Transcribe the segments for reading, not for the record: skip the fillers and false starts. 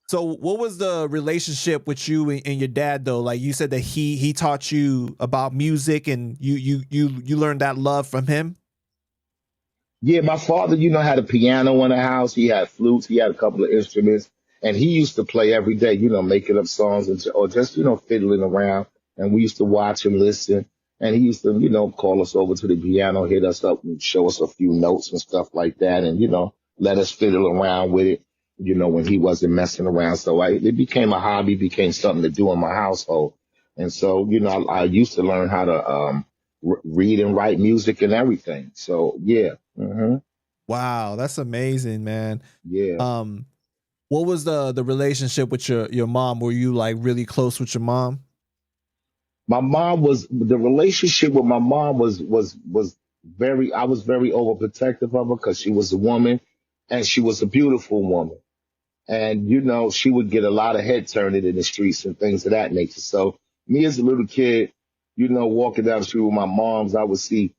So what was the relationship with you and your dad though? Like you said that he taught you about music and you learned that love from him? Yeah, my father, had a piano in the house. He had flutes. He had a couple of instruments, and he used to play every day. Making up songs or just fiddling around. And we used to watch and listen. And he used to, call us over to the piano, hit us up, and show us a few notes and stuff like that, and let us fiddle around with it. When he wasn't messing around. So it became a hobby, became something to do in my household. And so, I used to learn how to read and write music and everything. So yeah. Wow, that's amazing, man. Yeah. What was the relationship with your mom? Were you like really close with your mom? The relationship with my mom was very, I was very overprotective of her because she was a woman and she was a beautiful woman. And, she would get a lot of head turning in the streets and things of that nature. So me as a little kid, walking down the street with my moms, I would see,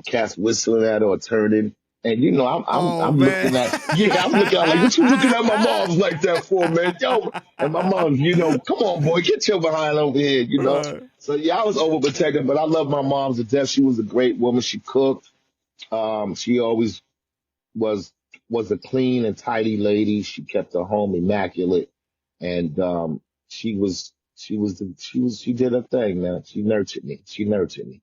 cats whistling at her or turning. And, I'm looking I'm looking at like, what you looking at my mom's like that for, man? Yo, and my mom's, come on, boy, get your behind over here. Right. So yeah, I was overprotective, but I love my mom to death. She was a great woman. She cooked. She always was a clean and tidy lady. She kept her home immaculate, and she did her thing, man. She nurtured me.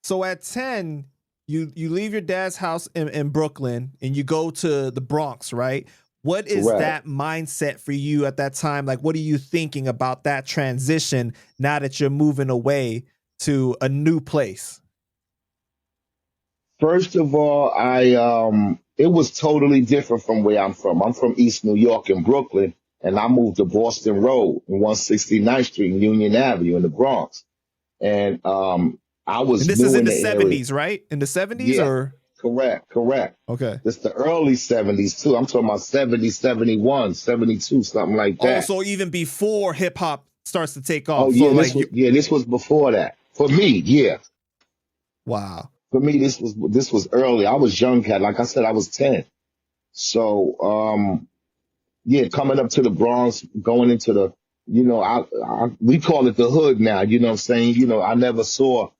So at 10, you leave your dad's house in Brooklyn and you go to the Bronx, right? What is Correct. that mindset for you at that time? Like, what are you thinking about that transition now that you're moving away to a new place? First of all, it was totally different from where I'm from. I'm from East New York in Brooklyn, and I moved to Boston Road in 169th Street and Union Avenue in the Bronx. And I was And this new is in in the the area. 70s, right? In the 70s Yeah, or? correct. Okay. It's the early 70s too. I'm talking about 70, 71, 72, something like Oh, that. so even before hip hop starts to take Oh off. So yeah, like, this was before that. For me, yeah. wow. For me, this was early. I was young cat. Like I said, I was 10. So yeah, coming up to the Bronx, going into the, we call it the hood now. You know what I'm saying? I never saw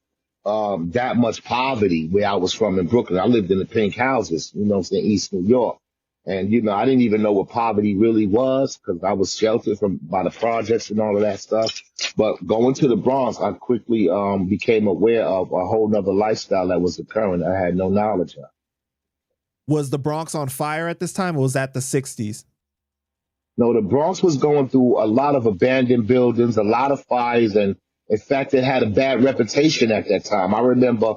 that much poverty where I was from in Brooklyn. I lived in the pink houses, what I'm saying, East New York. And, I didn't even know what poverty really was because I was sheltered by the projects and all of that stuff. But going to the Bronx, I quickly became aware of a whole nother lifestyle that was occurring I had no knowledge of. Was the Bronx on fire at this time, or was that the 60s? No, the Bronx was going through a lot of abandoned buildings, a lot of fires, and in fact, it had a bad reputation at that time. I remember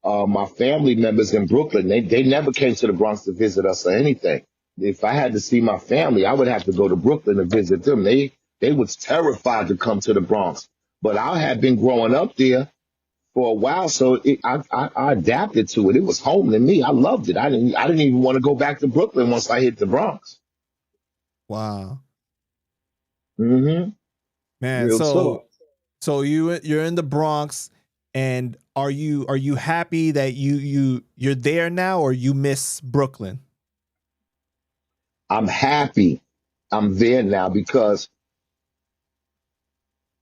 my family members in Brooklyn, they never came to the Bronx to visit us or anything. If I had to see my family, I would have to go to Brooklyn to visit them. They was terrified to come to the Bronx. But I had been growing up there for a while, so I adapted to it. It was home to me. I loved it. I didn't even want to go back to Brooklyn once I hit the Bronx. Wow. Mm-hmm. Man, Real talk. so you're in the Bronx, and are you happy that you're there now, or you miss Brooklyn? I'm happy I'm there now because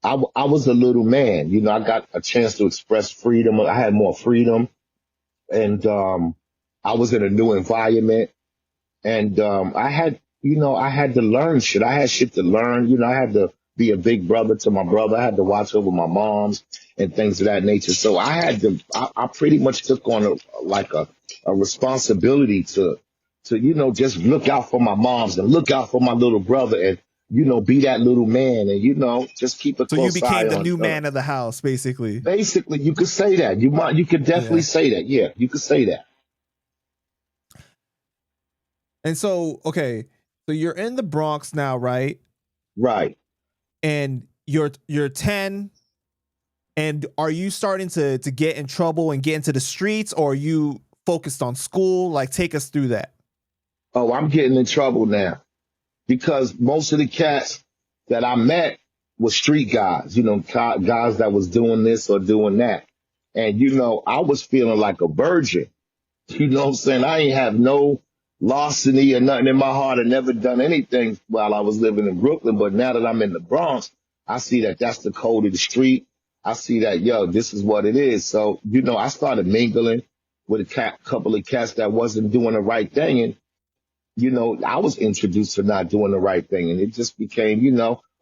I was a little man. I got a chance to express freedom. I had more freedom, and I was in a new environment, and I had to learn shit. I had shit to learn. I had to be a big brother to my brother. I had to watch over my moms and things of that nature. So I pretty much took on a responsibility to just look out for my moms and look out for my little brother and, be that little man and, just keep a So you close eye became the on. new man of the house, basically. Basically, you could say that. You could definitely say that. Yeah, you could say that. And so, okay, so you're in the Bronx now, right? Right. And you're 10, and are you starting to get in trouble and get into the streets, or are you focused on school? Like, take us through that. Oh, I'm getting in trouble now because most of the cats that I met were street guys, guys that was doing this or doing that. And, I was feeling like a virgin. You know what I'm saying? I ain't have no larceny or nothing in my heart. I never done anything while I was living in Brooklyn. But now that I'm in the Bronx, I see that that's the code of the street. I see that, yo, this is what it is. So, I started mingling with a couple of cats that wasn't doing the right thing. And, I was introduced to not doing the right thing. And it just became,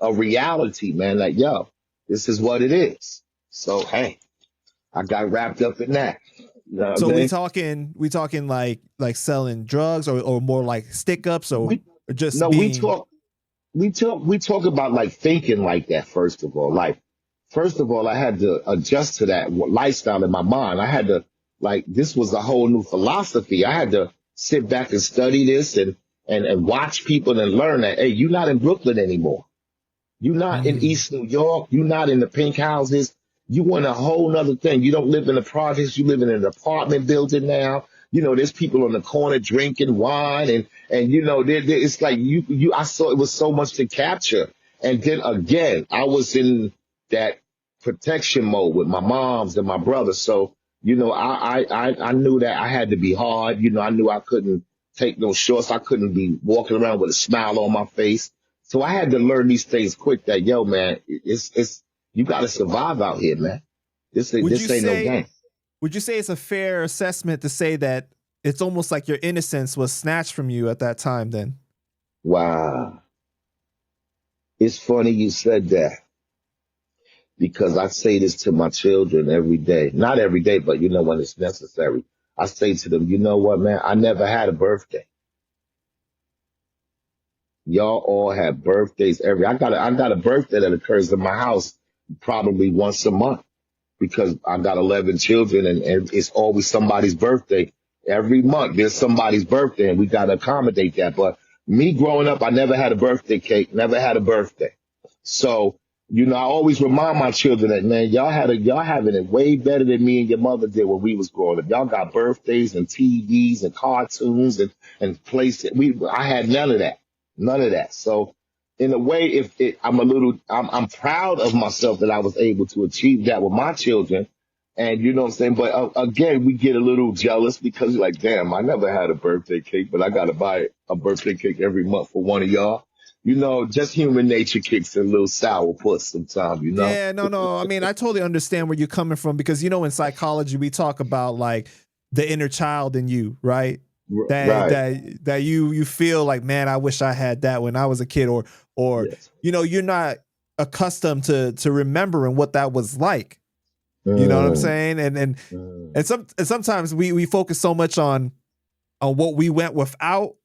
a reality, man. Like, yo, this is what it is. So, hey, I got wrapped up in that. You know what So I we talking like selling drugs or more like stick ups or mean? just No, being. we talk about like thinking like that. First of all, I had to adjust to that lifestyle in my mind. I had to this was a whole new philosophy. I had to sit back and study this and watch people and learn that, hey, you're not in Brooklyn anymore. You're not in Mm. East New York. You're not in the pink houses. You want a whole nother thing. You don't live in the projects. You live in an apartment building now. There's people on the corner drinking wine and it's like I saw it was so much to capture. And then again, I was in that protection mode with my moms and my brothers. So, I knew that I had to be hard. I knew I couldn't take no shorts. I couldn't be walking around with a smile on my face. So I had to learn these things quick that, yo, man, it's you got to survive out here, man. This Would you ain't no say game. would you say it's a fair assessment to say that it's almost like your innocence was snatched from you at that time then? Wow. It's funny you said that because I say this to my children every day. Not every day, but when it's necessary. I say to them, you know what, man? I never had a birthday. Y'all all have birthdays I got a birthday that occurs in my house probably once a month because I got 11 children and it's always somebody's birthday. Every month there's somebody's birthday and we got to accommodate that. But me growing up, I never had a birthday cake, never had a birthday. So, I always remind my children that, man, y'all having it way better than me and your mother did when we was growing up. Y'all got birthdays and TVs and cartoons and places. I had none of that. None of that. So in a way, I'm proud of myself that I was able to achieve that with my children. And you know what I'm saying? But again, we get a little jealous because you're like, damn, I never had a birthday cake, but I got to buy a birthday cake every month for one of y'all. Just human nature kicks in a little sourpuss sometimes. Yeah, no. I mean, I totally understand where you're coming from because in psychology we talk about like the inner child in you, right? That Right. that you feel like, man, I wish I had that when I was a kid, or Yes. you're not accustomed to remembering what that was like. You know what I'm Mm, saying? And mm. and sometimes we focus so much on what we went without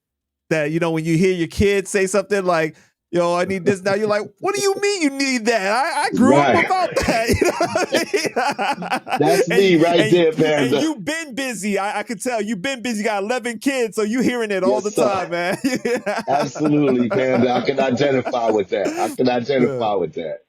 that when you hear your kids say something like, yo, I need this now, you're like, what do you mean you need that? I grew up Right. without that. You know what I That's mean? me right there, And Panda. you've been busy. I could tell you've been busy. You got 11 kids, so you hearing it all Yes, the sir. time, man. Absolutely, Panda. I can identify with that. I can Yeah. identify with that.